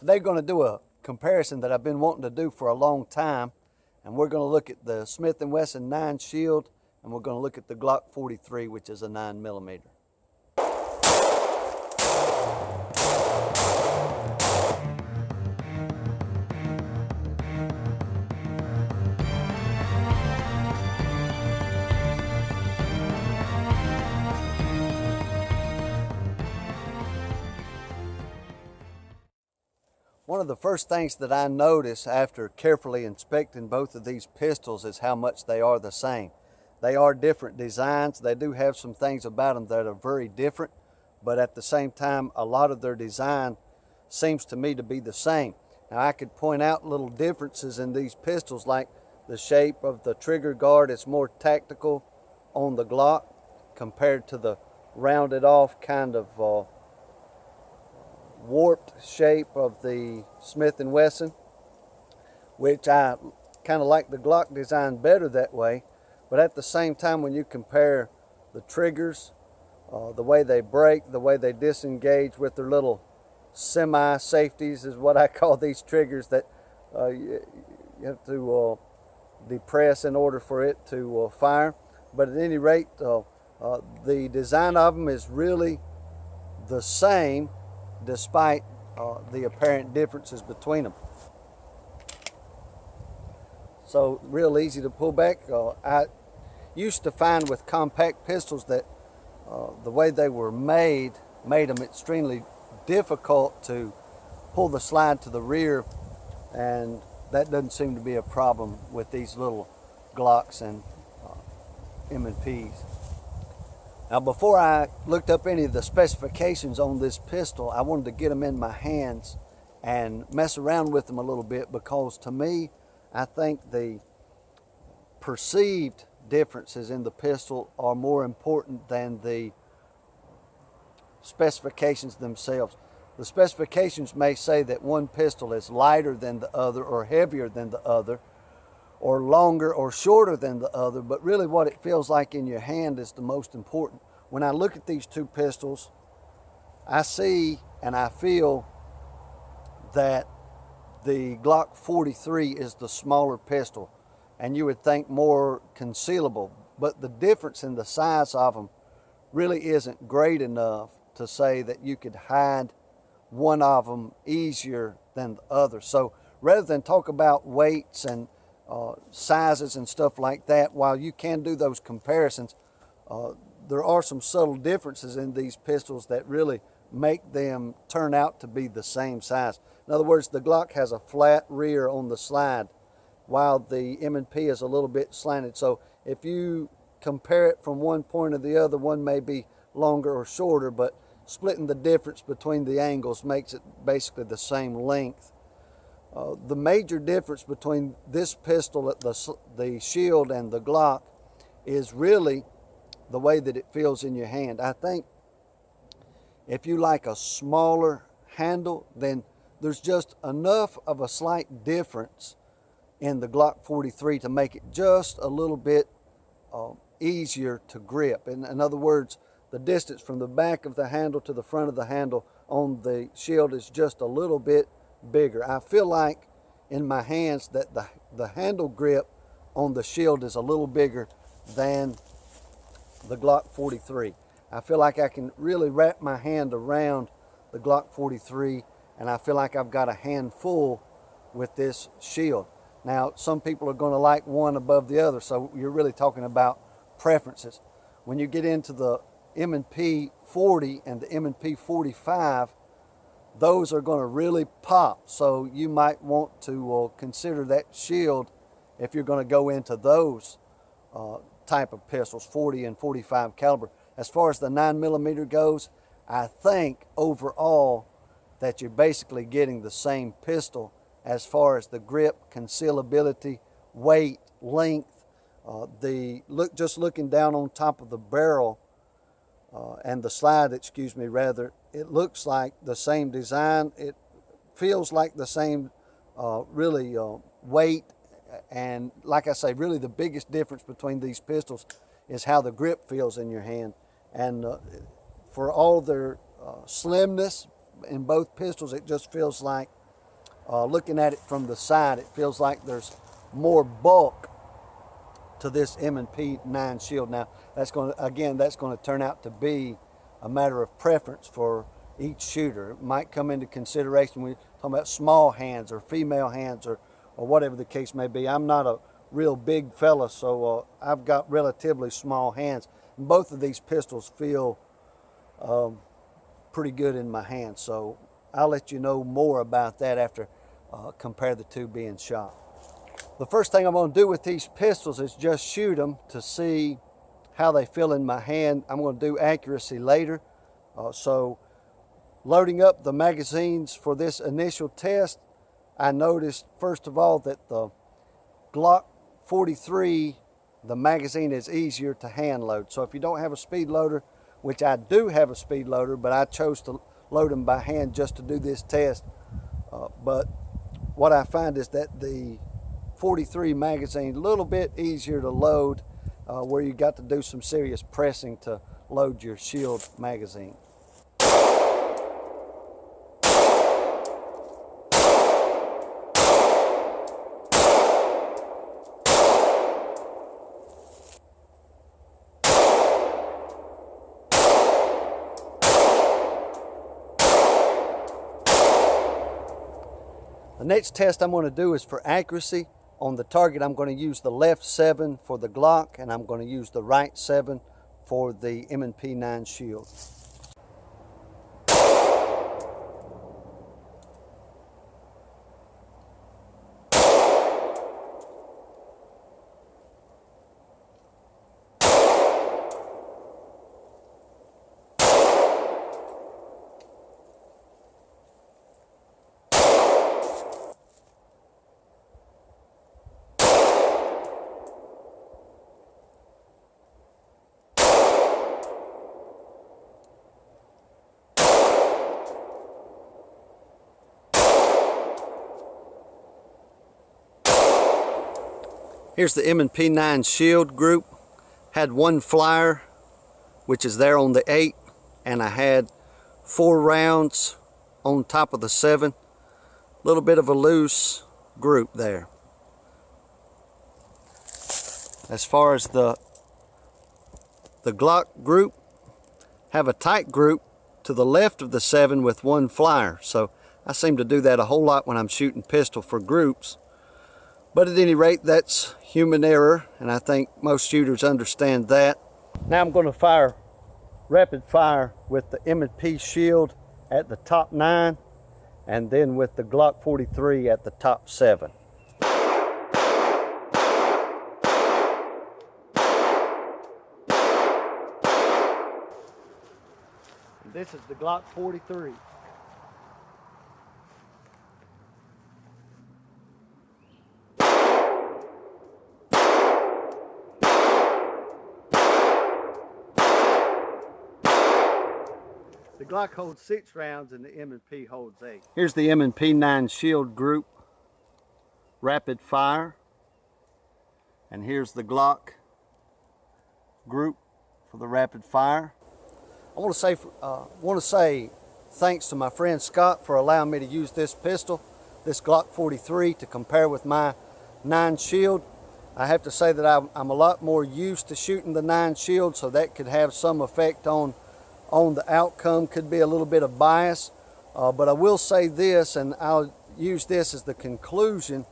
Today we're going to do a comparison that I've been wanting to do for a long time, and we're going to look at the Smith & Wesson 9 Shield, and we're going to look at the Glock 43, which is a 9mm. One of the first things that I notice after carefully inspecting both of these pistols is how much they are the same. They are different designs. They do have some things about them that are very different, but at the same time, a lot of their design seems to me to be the same. Now, I could point out little differences in these pistols, like the shape of the trigger guard is more tactical on the Glock compared to the rounded off kind of warped shape of the Smith & Wesson, which I kind of like the Glock design better that way. But at the same time, when you compare the triggers, the way they break, the way they disengage with their little semi-safeties is what I call these triggers that you have to depress in order for it to fire. But at any rate, the design of them is really the same, despite the apparent differences between them. So real easy to pull back. I used to find with compact pistols that the way they were made them extremely difficult to pull the slide to the rear, and that doesn't seem to be a problem with these little Glocks and M&Ps. Now, before I looked up any of the specifications on this pistol, I wanted to get them in my hands and mess around with them a little bit, because to me, I think the perceived differences in the pistol are more important than the specifications themselves. The specifications may say that one pistol is lighter than the other, or heavier than the other, or longer or shorter than the other, but really what it feels like in your hand is the most important. When I look at these two pistols, I see and I feel that the Glock 43 is the smaller pistol, and you would think more concealable, but the difference in the size of them really isn't great enough to say that you could hide one of them easier than the other. So rather than talk about weights and sizes and stuff like that, while you can do those comparisons, there are some subtle differences in these pistols that really make them turn out to be the same size. In other words, the Glock has a flat rear on the slide, while the M&P is a little bit slanted. So if you compare it from one point to the other, one may be longer or shorter, but splitting the difference between the angles makes it basically the same length. The major difference between this pistol, the Shield, and the Glock is really the way that it feels in your hand. I think if you like a smaller handle, then there's just enough of a slight difference in the Glock 43 to make it just a little bit easier to grip. In other words, the distance from the back of the handle to the front of the handle on the Shield is just a little bit bigger. I feel like in my hands that the handle grip on the Shield is a little bigger than the Glock 43. I feel like I can really wrap my hand around the Glock 43, and I feel like I've got a handful with this Shield. Now, some people are going to like one above the other, so you're really talking about preferences. When you get into the M&P 40 and the M&P 45, those are going to really pop. So you might want to consider that Shield if you're going to go into those type of pistols, 40 and 45 caliber. As far as the 9mm goes, I think overall that you're basically getting the same pistol as far as the grip, concealability, weight, length. Just looking down on top of the barrel and the slide, it looks like the same design. It feels like the same really weight, and like I say, really the biggest difference between these pistols is how the grip feels in your hand. And for all their slimness in both pistols, it just feels like looking at it from the side, it feels like there's more bulk to this M&P 9 shield. Now, that's going to turn out to be a matter of preference for each shooter. It might come into consideration when you're talking about small hands or female hands or whatever the case may be. I'm not a real big fella, so I've got relatively small hands. And both of these pistols feel pretty good in my hand, so I'll let you know more about that after compare the two being shot. The first thing I'm going to do with these pistols is just shoot them to see how they feel in my hand. I'm going to do accuracy later. So loading up the magazines for this initial test, I noticed first of all that the Glock 43, the magazine is easier to hand load. So if you don't have a speed loader, which I do have a speed loader, but I chose to load them by hand just to do this test. But what I find is that the 43 magazine a little bit easier to load, where you got to do some serious pressing to load your shield magazine. The next test I'm going to do is for accuracy. On the target, I'm going to use the left 7 for the Glock, and I'm going to use the right 7 for the M&P 9 shield. Here's the M&P 9 shield group. Had one flyer, which is there on the 8, and I had 4 rounds on top of the 7. A little bit of a loose group there. As far as the Glock group, have a tight group to the left of the 7 with one flyer. So I seem to do that a whole lot when I'm shooting pistol for groups. But at any rate, that's human error, and I think most shooters understand that. Now I'm going to fire rapid fire with the M&P shield at the top 9, and then with the Glock 43 at the top 7. And this is the Glock 43. The Glock holds 6 rounds and the M&P holds 8. Here's the M&P 9 shield group, rapid fire. And here's the Glock group for the rapid fire. I want to say thanks to my friend Scott for allowing me to use this pistol, this Glock 43, to compare with my 9 shield. I have to say that I'm a lot more used to shooting the 9 shield, so that could have some effect on the outcome, could be a little bit of bias. But I will say this, and I'll use this as the conclusion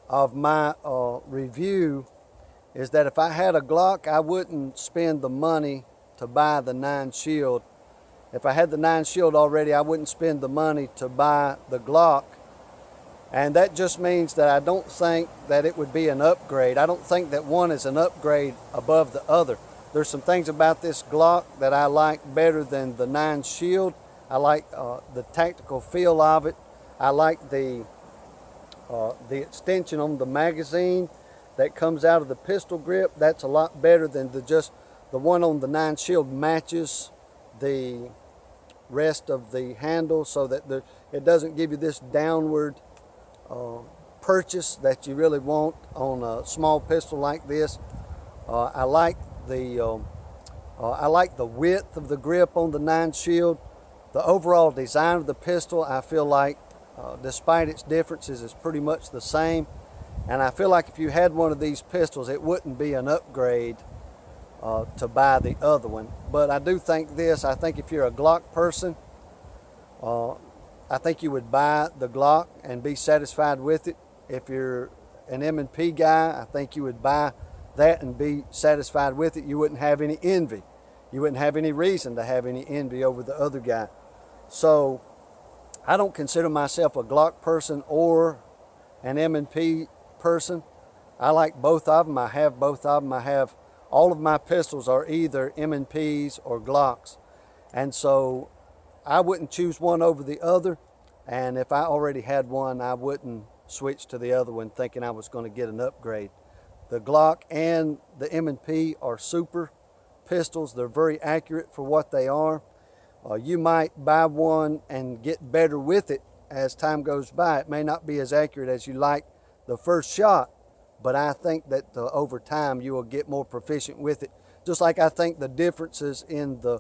of my review, is that if I had a Glock, I wouldn't spend the money to buy the 9 shield. If I had the 9 shield already, I wouldn't spend the money to buy the Glock. And that just means that I don't think that it would be an upgrade. I don't think that one is an upgrade above the other. There's some things about this Glock that I like better than the 9 shield. I like the tactical feel of it. I like the extension on the magazine that comes out of the pistol grip. That's a lot better than the one on the 9 shield matches the rest of the handle, so that it doesn't give you this downward purchase that you really want on a small pistol like this. I like the width of the grip on the 9 shield. The overall design of the pistol, I feel like despite its differences, is pretty much the same. And I feel like if you had one of these pistols, it wouldn't be an upgrade to buy the other one. But I do think this. I think if you're a Glock person, I think you would buy the Glock and be satisfied with it. If you're an M&P guy, I think you would buy that and be satisfied with it. You wouldn't have any envy. You wouldn't have any reason to have any envy over the other guy. So I don't consider myself a Glock person or an M&P person. I like both of them. I have both of them. I have all of my pistols are either M&Ps or Glocks. And so I wouldn't choose one over the other. And if I already had one, I wouldn't switch to the other one thinking I was going to get an upgrade. The Glock and the M&P are super pistols. They're very accurate for what they are. You might buy one and get better with it as time goes by. It may not be as accurate as you like the first shot, but I think that over time you will get more proficient with it. Just like I think the differences in the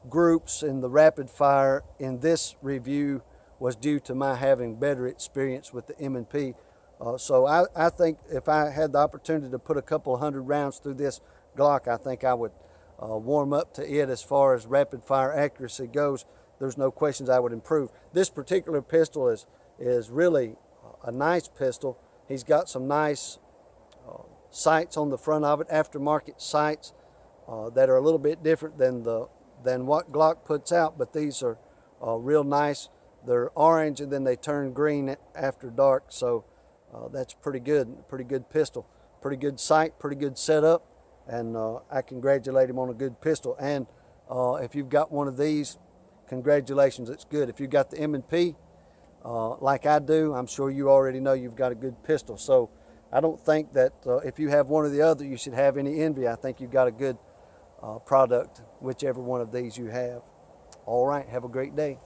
groups in the rapid fire in this review was due to my having better experience with the M&P. So I think if I had the opportunity to put a couple hundred rounds through this Glock, I think I would warm up to it as far as rapid fire accuracy goes. There's no questions I would improve. This particular pistol is really a nice pistol. He's got some nice sights on the front of it, aftermarket sights that are a little bit different than what Glock puts out, but these are real nice. They're orange and then they turn green after dark, so that's pretty good pistol. Pretty good sight, pretty good setup, and I congratulate him on a good pistol. And if you've got one of these, congratulations, it's good. If you've got the M&P, like I do, I'm sure you already know you've got a good pistol. So I don't think that if you have one or the other, you should have any envy. I think you've got a good product, whichever one of these you have. All right, have a great day.